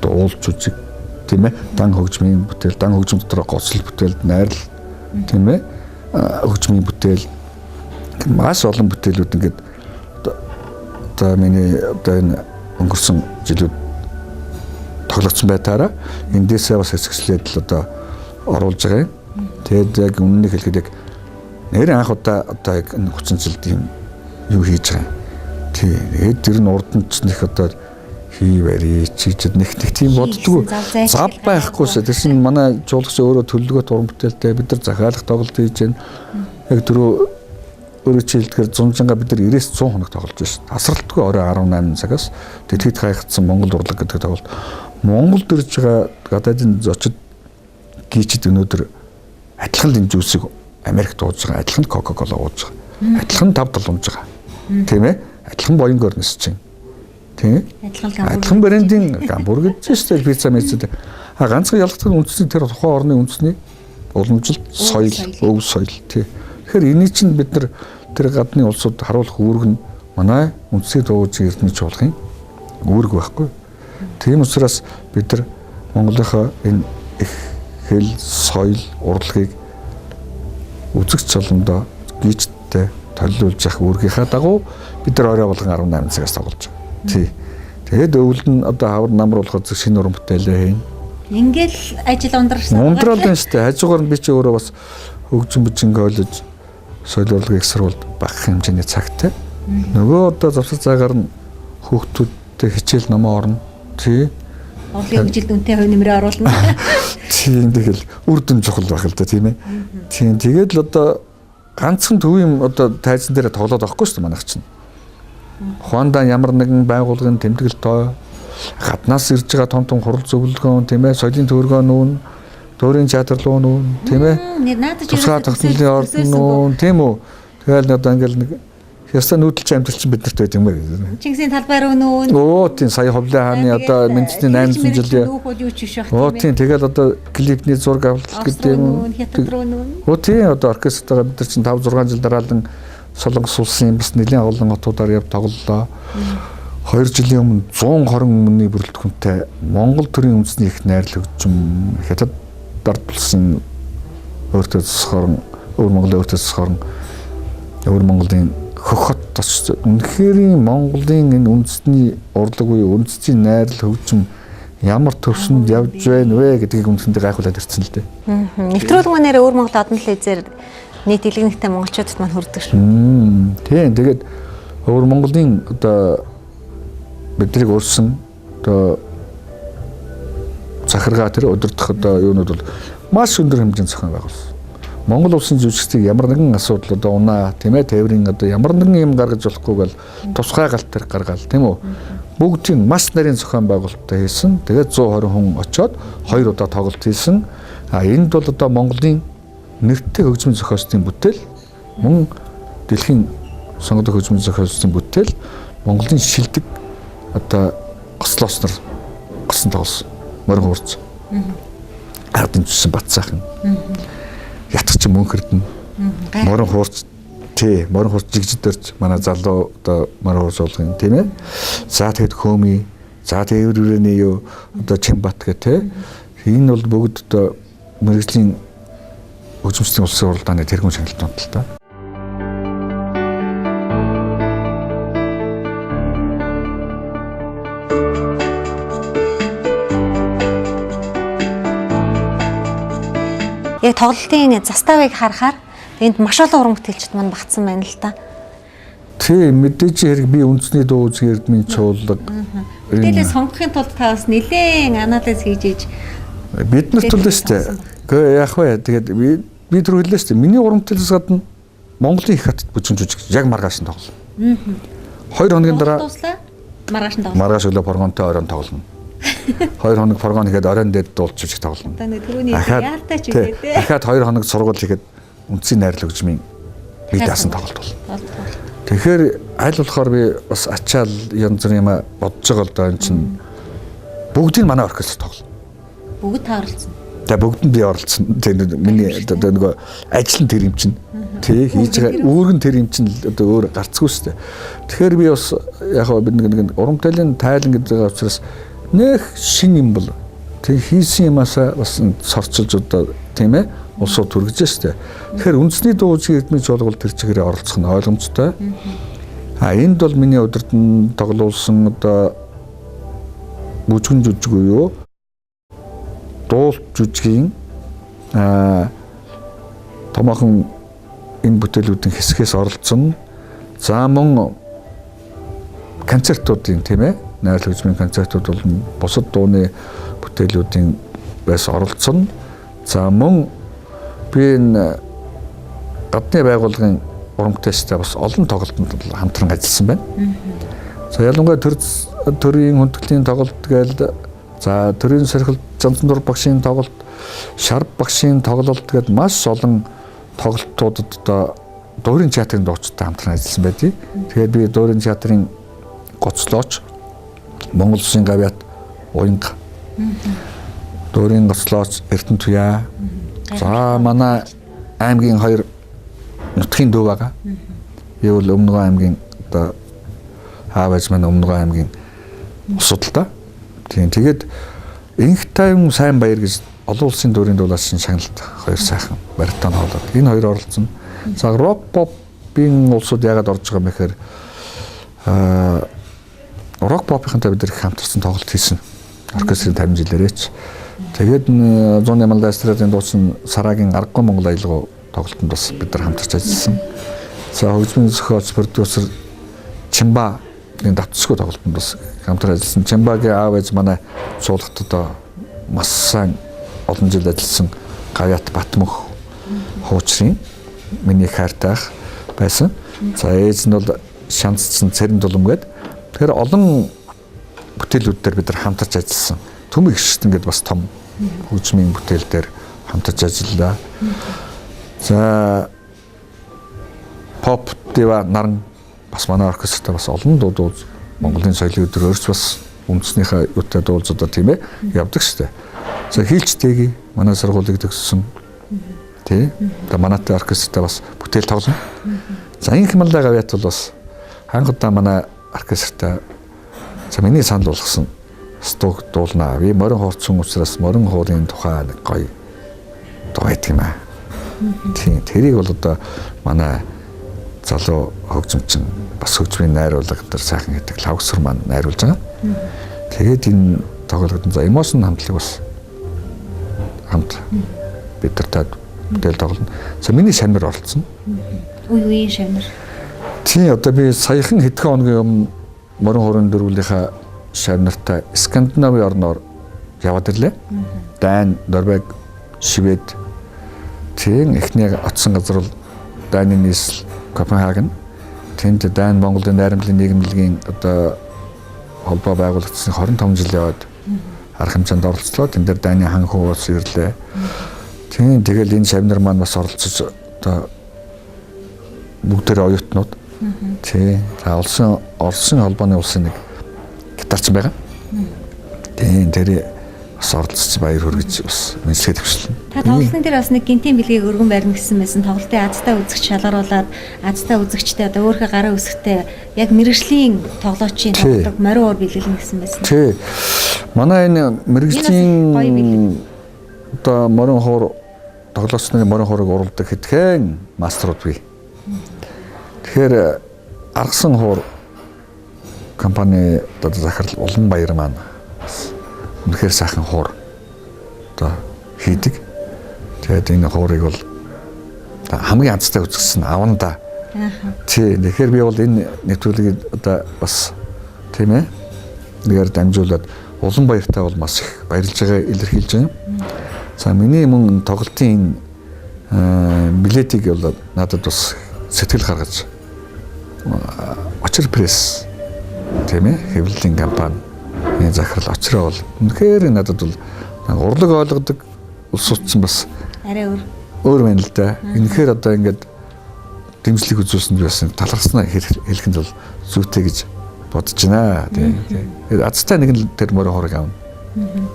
уулж жүжиг тийм ээ дан хөгжмийн бүтээл дан хөгжим дотор гоцлол бүтээлд найрал тийм ээ хөгжмийн бүтээл маш олон бүтээлүүд ингээд одоо миний одоо энэ өнгөрсөн жилүүд тоглогдсон байтаараа эндээсээ бас хэсэгчлээд л одоо оруулж байгаа юм. Тэгээд яг үннийг хэлэхэд яг нэр анх удаа одоо яг 30 жилд юм юу хийж байгаа юм. Тэгээд тэр нь урд нь ч нэг одоо хийвэрий чигчд нэг тийм боддгоо зав байхгүйс тийм манай жуулгч өөрөө төлөвлөгөөт уран бүтээлтэй бид нар захиалах тоглолт хийж байна. Яг түрүү өөрөө чийлдэгээр зунжанга бид нар 90-100 хоног тоглож байна. Тасралтгүй орой 18 цагаас тэтгэд хаягдсан Монгол урлаг гэдэг тоглолт. Монголд ирж байгаа гадаадын зочид гийчд өнөөдөр адилхан линжүүсийг Америкт ууж байгаа, адилхан Coca-Cola ууж байгаа. Адилхан 5 унж байгаа. Тийм ээ? Адилхан боёнгоор нисэж чинь. Тийм. Адилхан брендийн гамбург гэж шүү дээ пицца мэцэд. Ганцхан ялгдаг үндэсний тэр тухайн орны үндэсний уламжлалт соёл, өв соёл тий. Тэгэхээр энийг чинь бид нар тэр гадны улсууд харуулах үүрэг нь манай үндэсний дуучин эрдэнэ чуулгын үүрэг байхгүй. Тийм учраас бид нар Монголынхаа энэ их хэл, соёл, урлагийг үзэгч олондоо гүйцэдтэй төлөвлөж явах үүргийнхаа дагуу бид нар орой болгон 18 цагаас тоглож байгаа. Тий. Тэгээд өвөлд нь одоо хавар намар болоход шинэ уран бүтээлээ хийн. Ингээл ажил ундрсан. Ундрал байна шүү дээ. Хажуугаар нь би чи өөрөө бас хөгжим бүжин коллеж соёл урлагийн сургуульд багах хэмжээний цагтай. Нөгөө одоо завсар цагаар нь хүүхдүүдтэй хичээл номоо орно. Тий. Орлын хөгжилд үнэтэй хувь нэмрээ оруулна. Тийм тэгэл үр дүн чухал байх л да тийм ээ. Тийм тэгээд л одоо ганцхан төвийн одоо тайзан дээр тоглоод байхгүй шүү дээ манайх чинь. Ухаандаа ямар нэгэн байгууллагын тэмдэглэл тоо гаднаас ирж байгаа том хурал зөвлөгөөн тийм ээ соёлын төвөргөө нүүн дөрийн театр руу нүүн тийм ээ. Тусгай тогтнолын ордон нүүн тийм үү. Тэгэл одоо ингээл нэг ястаа нүүдэлч амьдч бид нарт байд юм байна. Чингисийн талбай руу нүүн. Оо тийм сая ховлын хааны одоо мэдсний 800 жилийн. Оо тийм тэгэл одоо клипний зураг авалт гэдэг юм. Хятад руу нүүн. Оо тийм одоо оркестртайгаа бид нар чинь 5 6 жил дараалан Солонгос улсын бас нэлийн олон хотуудаар яв тоглолоо. 2 жилийн өмнө 120 мөнгөний бүрэлдэхүүнтэй Монгол төрийн үндэсний их найрал хөгжим хятад дард улсын өөртөө засахорон өвөр Монголын өөртөө засахорон өвөр Монголын хөх хот тас үнэхээр Монголын энэ үндэсний урлаг буюу үндэсний найрал хөгжим ямар төвшөнд явж байна вэ гэдгийг үнэндээ гайхуулаад ирсэн л дээ. Нэвтрүүлэг манаар өвөр Монгол одон телевизээр нийт илгээнэгтэй монголчуудад маань хүрдэг шүү. Тийм тэгээд өвөр Монголын одоо биднийг өрсөн одоо захиргаа тэр удирдах одоо юунууд бол маш өндөр хэмжээний зохион байгуулсан. Монгол улсын жүжигчдийг ямар нэгэн асуудал одоо унаа тийм ээ тээврийн одоо ямар нэгэн юм гаргаж болохгүй бол тусгай галт тэр гаргаал тийм үү бүгдийг маш нарийн зохион байгуулалттай хийсэн. Тэгээд 120 хүн очоод 2 удаа тоглолт хийсэн. Энд бол одоо Монголын нэртэй хөгжмийн зохиолчдын бүтээл мөн дэлхийн сонгодог хөгжмийн зохиолчдын бүтээл Монголын шилдэг одоо гослоос нар госон тоглосон. Морин хуурц. Ардын жисэн Батцаахан. Ятгач мөнхөрдөн. Морин хуурц тий, морин хуурц жигжидэрч манай залуу одоо морин хуурц болгын тийм ээ. За тэгэд Хөөми, за тээвэр үрээний юу одоо Чимбат гэх тий. Энэ бол бүгд одоо мэрэгжлийн хөгжимчдийн улсын уралдааны тэргуун шагналт л та. Яг тоглолтын заставыг харахаар энд маш олон уран бүтээлчд маань багтсан байна л та. Тийм мэдээж хэрэг би үндэсний дуу үзгийн эрдмийн чуулга. Бүтээлээ сонгохын тулд та бас нэлээд анализ хийж иж бид нарт л шүү дээ. Гэхдээ яах вэ? Тэгээд би түр хэллээ шүү дээ. Миний уран бүтээлээс гадна Монголын их хатад бүжиг жүжиг яг маргааш нь тоглоно. 2 хоногийн дараа маргааш нь тоглоно. Маргааш өглөө прогонтой оройн тоглоно. 2 хоног прогон хийгээд оройн дээр дуулж жүжиг тоглоно. Одоо нэг түрүүний яалтай ч үгүй дээ. Дахиад 2 хоног сургууль хийгээд үндсийн найрал хөгжмийн бие даасан тоглолт болно. Тэгэхээр аль болохоор би бас ачаал янз бүрийн юм бодож байгаа л да энэ чинь бүгдийг манай оркестр тоглоно. Бүгд тааралцсан. Тэгээ бүгдэнд би оролцсон. Тэгээ миний одоо нөгөө ажил нь тэр юм чинь. Тий хийж байгаа үүргэн тэр юм чинь одоо өөр гарцгүй шүү дээ. Тэгэхээр би бас яг хаа бид нэг уран бүтээлийн тайлан гэдэг байгаа учраас нэх шин юм бол тэг хийсэн юмасаа бас сорчилж одоо тийм ээ улсууд хүргэж штэ. Тэгэхээр үндэсний дуу үзгийн эрдмийн чуулга бол тэр чигээрээ оролцох нь ойлгомжтой. Энд бол миний удирдан тоглуулсан одоо бүжгэн жүжиг буюу дуулт жүжигийн томоохон энэ бүтээлүүдийн хэсгээс оролцсон. За мөн концертуудын тийм ээ найрал хөгжмийн концертууд бол бусад дууны бүтээлүүдийн бас оролцсон. За мөн би энэ гадны байгууллагын уран бүтээлчтэй бас олон тоглолтод хамтран ажилласан байна. За ялангуяа төрийн хүндэтгэлийн тоглолт гээл за төрийн сархилт Жанцандур багшийн тоглолт, Шарб багшийн тоглолт гээд маш олон тоглолтуудад одоо дуурийн театрын дуучидтай хамтран ажилласан байдгийг. Тэгээд би дуурийн театрын гоцлооч Монгол Улсын гавьяат уянга. Дуурийн гоцлооч Эрдэнэ Туяа. За манай аймгийн 2 нутгийн дүү байгаа. Би бол Өмнөгөө аймгийн одоо хаавж манай Өмнөгөө аймгийн судалтай. Тийм тэгээд Инх тайван сайн баяр гэж олон улсын дуурийн дуулаач шагналт 2 сайхан баритон хоолоод энэ 2 оролцсон. За рок попын улсууд яагаад орж байгаа юм бэ гэхээр рок попынхантай бид их хамтарсан тоглолт хийсэн. Оркестрийн 50 жилээрээч. Тэгээд 100 ямал дайстратын дуучин Сарагийн Аргагүй Монгол аялал тоглолтод бас бид нар хамтарч ажилласан. За хөгжмийн зохиолч продюсер Чимба урлагийн давтцгүй тоглолтод бас хамтран ажилласан. Чамбагийн аав ээж манай суулгад одоо маш сайн олон жил ажилласан Гавьяат Батмөх хуучрын миний хайртайх байсан. За ээж нь бол шанцсан цэрэн дулам гээд тэгэхээр олон бүтээлүүд дээр бид нар хамтарч ажилласан. Төмөг гişт ингээд бас том хөгжмийн бүтээл дээр хамтарч ажиллаа. За pop дива наран бас манай оркестрт бас олон дуудууд Монголын соёлын өдөр өөрч бас үндэснийхээ юутай дуулцуудаар тийм ээ явдаг штэ. За хийлчтэйг манай сургуулийг төгссөн. Тий. Одоо манайтай оркестртаа бас бүтээл тоглоно. За энэ Хямлаа Гавьяат бол бас хангадаа манай оркестртаа за миний санал болгосон стуг дуулнаа. Би морин хуурцсан учраас морин хуурын тухай нэг гоё дууйт юм аа. Тийм тэрийг бол одоо манай залуу хөгжимчин бас хөгжмийн найруулга дээр сайхан гэдэг лавгсар маань найруулж байгаа. Тэгээд энэ тоглолтод за эмоцн хамтлаг бас хамт бид нартай бүтээл тоглоно. За миний шамнар оролцсон. Үе шамнар. Тийм одоо би саяхан хэдхэн хоногийн өмнө морин хуурын дөрвөлийнхаа шамнартай Скандинавын орноор яваад ирлээ. Дани, Норвеги, Швед. Тийм эхний очсон газар бол Дани нийслэл Копенгаген. Тэнд Дани Монголын найрамдлын нийгэмлэгийн одоо холбоо байгуулагдсан 25 жил яваад арга хэмжээнд оролцлоо. Тэн дээр Дани хан хууц ирлээ. Тийм тэгэл энэ шавнар маань бас оролцож одоо бүгдээр оюутнууд. Тийм. За Орсын холбооны улсын нэг гитарч байгаа. Тийм тэр бас оролцож баяр хүргэж бас мэдлэгээ төвшлэн. Та тоглолтын дээр бас нэг гинтийн бэлгийг өргөн барина гэсэн байсан. Тоглолтын азтай үзэгч шалгаруулад азтай үзэгчтэй одоо өөрийнхөө гараа үсгтээ яг мэрэгжлийн тоглоочийн тоглолтог морин уур бэлгэлнэ гэсэн байсан. Тий. Манай энэ мэрэгжлийн одоо морин хуур тоглоочны морин хуурыг уралдаг хэдхэн мастерууд бий. Тэгэхээр аргасан хуур компани одоо захирал улан баяр маань үнэхээр сайхан хуур одоо хийдэг. Тэгээд энэ хуурыг бол хамгийн азтай үзсэн аванда. Тий, тэгэхээр би бол энэ нэвтрүүлгийг одоо бас тийм ээ нэгээр дамжуулаад улан баяртай бол маш их баярлж байгаа илэрхийлж байгаа. За миний мөн тоглолтын билетийг бол надад бас сэтгэл гаргаж очир пресс тийм ээ хэвлэлийн компани энэ захирал очроо бол үнэхээр надад бол урлаг ойлгодог улс суртсан бас арай өөр байна л да. Үнэхээр одоо ингээд дэмжлэг үзүүлсэнд бас талархснаа хэлэхэд бол зүйтэй гэж бодож байна. Тийм. Тэгээд азтай нэг л тэр морин хорог аавна.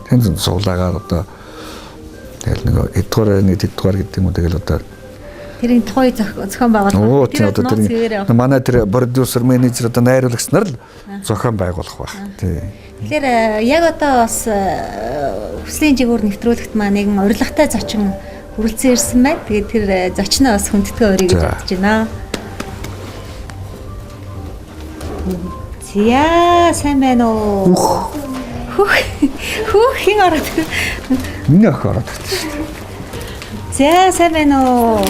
Тэнд суулаагаар одоо тэгэл нэг эдгээр нэг тэдгээр гэдэг юм уу тэгэл одоо тэрийн тухай зохион байгуулах. Тэр одоо манай тэр продюсер менежер одоо найруулагч нар л зохион байгуулах байх. Тий. Тэгэхээр яг одоо бас хүслийн жигүүр нэвтрүүлэгт маань нэгэн урилгатай зочин хүрэлцэн ирсэн байна. Тэгээд тэр зочноо бас хүндэтгэн өрье гэж бодож байна. Зя сайн байна уу? Хөх хин ороод. Миний ах ороод. Зя сайн байна уу?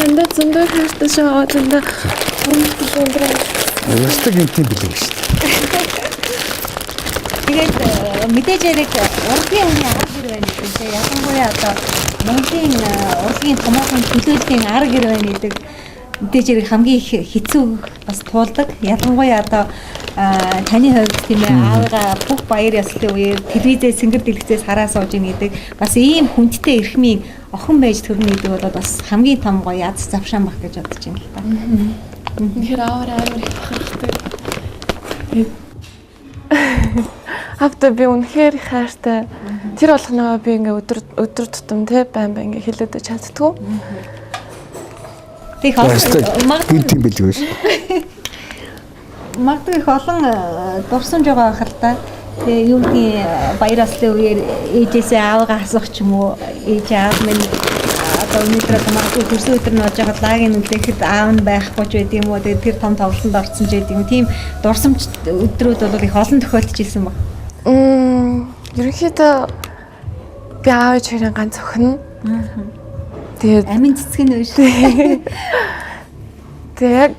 Энд зөндөө хайртай шоу зөндөө Ястаг юм тийм билээ шүү дээ. Тэгээд мэдээж яг урлагийн хүний арга гэр байна гэдэг. Ялангуяа одоо Монголын урлагийн томоохон төлөөллийн арга гэр байна гэдэг. Мэдээж яг хамгийн их хэцүү бас туулдаг. Ялангуяа одоо таны хувьд тийм ээ аавыгаа бүх баяр ёслолын үеэр телевизээс сэнгэр дэлгэцээс хараа сууж ийн гэдэг бас ийм хүндтэй эрхмийн охин байж төрнө гэдэг бол бас хамгийн том гоё яз завшаан баг гэж бодож байна л та. үнэхээр аваар их бахархдаг. Авто би үнэхээр их хайртай. Тэр болгоноо би ингээ өдөр тутам те байн ингээ хэлээд чаддгүй. Тэг магадгүй тийм билгүй шүү. Магадгүй их олон дурсамж байгаа хэл та. Тэгээ юу гэдгийг баяр ёслолын үеэр ээжээсээ аавгаа асуух ч юм уу. Ээж аав минь одоо өнөөдөр магадгүй төрсөн өдөр нь болж байгаа лагийн үлдээхэд аав нь байхгүй ч байдаг юм уу. Тэгээ тэр том тоглолтод орсон ч байдаг юм. Тийм дурсамж өдрүүд бол их олон тохиолдож ирсэн баг. Ерөнхийдөө би аав ээжийн ганц охин. Тэгээд амин цэцэг нь биш. Тэгээ яг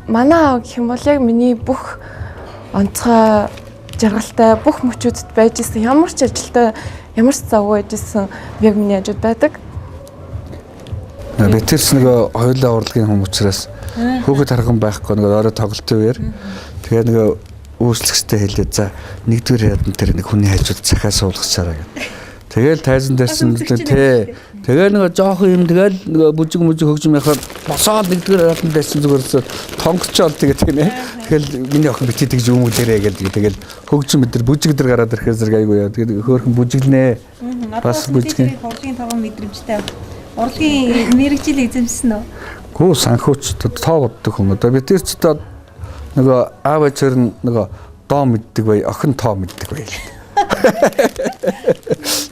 манай аав гэх юм бол яг миний бүх онцгой жаргалтай бүх мөчүүдэд байж исэн ямар ч ажилтай ямар ч завгүй байж исэн яг миний хажууд байдаг. Би тэрс нөгөө хоёулаа урлагийн хүм учраас хүүхэд хархан байхгүй нөгөө орой тоглолтын үеэр тэгээ нөгөө үүслэгчтэй хэлээд за нэгдүгээр ядан тэр нэг хүний хажууд цахаа суулгачаараа гэх. Тэгэл тайзан дээрсэн тий. Тэгээ нөгөө жоох юм тэгэл нөгөө бүжиг хөгжим яхаар босоод нэгдүгээр ядан дээрсэн зүгээрсээ тонгочоод тэгээ тийм ээ. Тэгэл миний охин бити тэгж өмгөлээрээ гэдэг. Тэгэл хөгжим бид нар бүжиг дээр гараад ирэхээр зэрэг айгуу яа. Тэгээд хөөхөн бүжиглнэ. Бас бүжиг. Урлагийн таван мэдрэмжтэй. Урлагийн мэрэгжил эзэмсэн үү? Гүү санхүүч тоо боддог хүн одоо бид тэр ч одоо нөгөө аав ээжээр нөгөө доо мэддэг бай охин тоо мэддэг бай.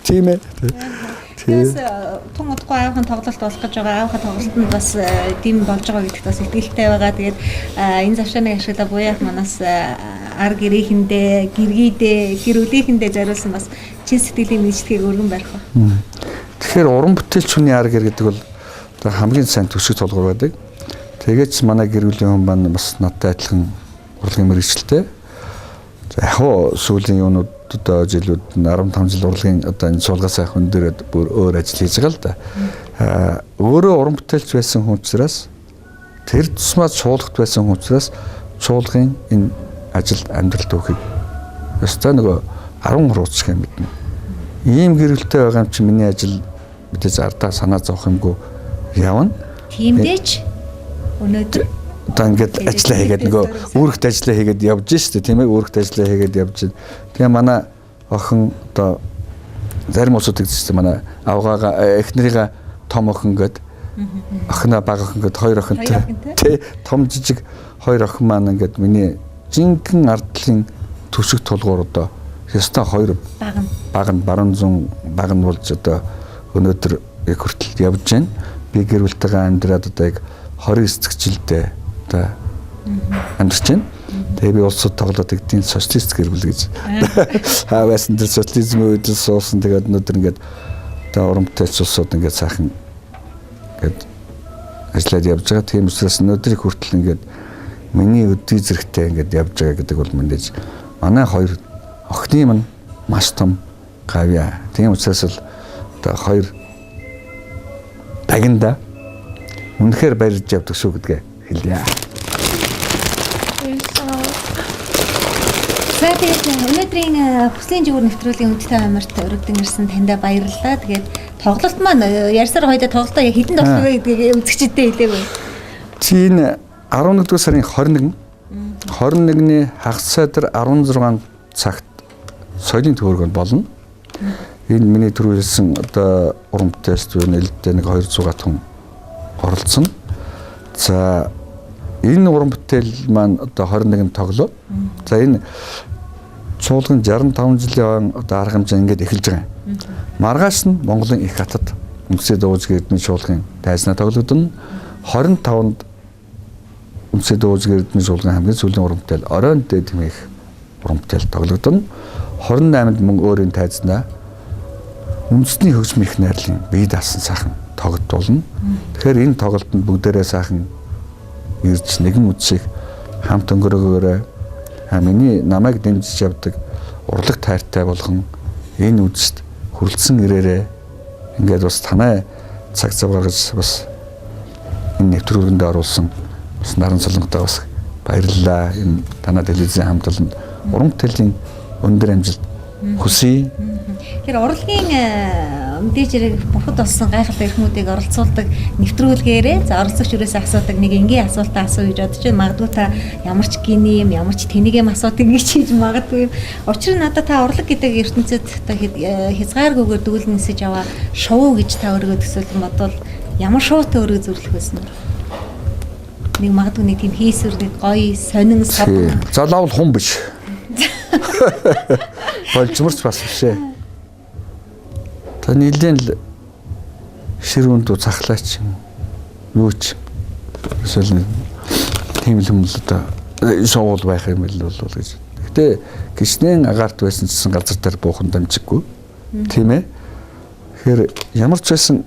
Тийм ээ. Тэгээс тун удахгүй аавын тоглолт болох гэж байгаа. Аавын тоглолтод бас тийм болж байгаа гэдэгт бас итгэлтэй байгаа. Тэгээд энэ завшааныг ашиглаа буяах манаас ар гэрээхэндээ, гэргийдээ, гэр бүлийнхэндээ зориулсан бас чин сэтгэлийн мэдчилгээг өргөн барих ба. Тэгэхээр уран бүтээлч хүний ар гэр гэдэг бол хамгийн сайн төсөв толгор байдаг. Тэгээд манай гэр бүлийн хүн маань бас надтай адилхан урлагийн мэргэжилтэй. За яг хоо сүүлийн юунууд одоо жилүүд 15 жил урлагийн одоо энэ суулгаас авах хүн дээрээ бүр өөр ажил хийж байгаа л да. Өөрөө уран бүтээлч байсан хүн учраас тэр тусмаа чуулгад байсан хүн учраас чуулгын энэ ажилд амьдралд өгөхийг өстой нөгөө 10 хурууцх юм мэднэ. Ийм гэрэлтэй байгаа юм чи миний ажил мэдээж ардаа санаа зовох юмгүй явна. Тиймдээч өнөөдөр одоо ингээд ажиллаа хийгээд нөгөө үүрэгт ажиллаа хийгээд явж штэ тийм ээ үүрэгт ажиллаа хийгээд явж. Тэгээ манай охин одоо зарим усууд гэсэн манай авгаага эхнэрийнхээ том охин гээд охиноо бага охин гээд хоёр охинтой тий том жижиг хоёр охин маань ингээд миний жинхэнэ ардлын төсөв тулгуур одоо ястаа хоёр баг баруун зүүн баг нь болж одоо өнөөдөр яг хүртэл явж байна. Би гэр бүлтэйгээ амьдраад одоо яг 29 жилдээ одоо амьдарч байна. Тэгээ би улсууд тоглоод игдийн социалист гэр бүл гэж. Хаваас энэ социализмын үед суусан тэгээд өнөөдөр ингээд одоо уран бүтээлч улсууд ингээд сайхан ингээд ажиллаад явж байгаа. Тийм учраас өнөөдрийг хүртэл ингээд миний өдий зэрэгтэй ингээд явж байгаа гэдэг бол мэдээж манай хоёр охины маань маш том гавья. Тийм учраас л одоо хоёр дагинда үнэхээр баярж явдаг шүү гэдгээ хэлье. За тэгээд өнөөдрийн бүслийн жигүүр нэвтрүүлгийн өдөртэй амарт өргөдөн ирсэн таньда баярлалаа. Тэгээд тоглолт маань ярьсаар хоёроо тоглолтоо яг хэдэнд болох вэ гэдгийг үзэгчдэд хэлээгүй. Тийм 11-р сарын 21-ний хагас сайдар 16 цагт соёлын төвөргөнд болно. Энэ миний түрүүлсэн одоо уран бүтээлчд нэлээд нэг 200 хүн оролцсон. За энэ уран бүтээл маань одоо 21-нд тоглоо. За энэ чуулган 65 жилийн одоо арга хэмжээ ингээд эхэлж байгаа юм. Маргааш нь Монголын их хатад Үндэсний дуужгийн эрдэнэ чуулган дайснаа тоглогдно. 25-нд Үндэсний дуужгийн эрдэнэ чуулган хамгийн сүүлийн уран бүтээл оройн дээд хэмээх уран бүтээл тоглогдно. 28-нд мөн өөрийн тайзнаа үндэсний хөгжим их найрлын бие даасан сайхан тоглолт болно. Тэгэхээр энэ тоглолтод бүгдээрээ сайхан ирж нэгэн үдшийг хамт өнгөрөөгөөрэй. Миний намайг дэмжиж явдаг урлаг тайртай болгон энэ үдшид хүрэлцэн ирээрэй. Ингээд бас танай цаг зав гаргаж бас энэ нэвтрүүлгэнд оруулсан бас наран солонготой бас баярлалаа. Энэ танай телевизийн хамт олонд уран бүтээлийн өндөр амжилт хүсье. Тэгэхээр урлагийн мэдээж хэрэг бурхад болсон гайхалтай эрхмүүдийг оролцуулдаг нэвтрүүлгээрээ за оролцогч юурээс асуудаг нэг энгийн асуултаа асуу гэж бодож байна. Магадгүй та ямар ч гинэ юм, ямар ч тэнийг юм асуудаг гэж хийж магадгүй юм. Учир нь надад та урлаг гэдэг ертөнцид та хязгааргүйгээр дүүлнэсэж аваа шоу гэж та өөрийгөө төсөөлөн бодвол ямар шоутай өөрийгөө зөвлөх байсан бэ? Нэг магадгүй нэг тийм хийсвэр нэг гоё сонин сод. Залаавал хум биш. Болжморч бас бишээ. Та нэлийн л ширүүнд цахлаач юм. Юу ч. Эсвэл тийм л юм л одоо шоуул байх юм л бол гэж. Гэтэ гişнэн агаарт байсан гэсэн газар дээр буухан дамжиггүй. Тийм ээ. Тэгэхээр ямар ч байсан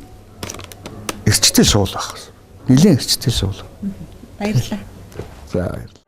эрчтэй шоул байх. Нэлийн эрчтэй шоул. Баярлалаа. За баярлалаа.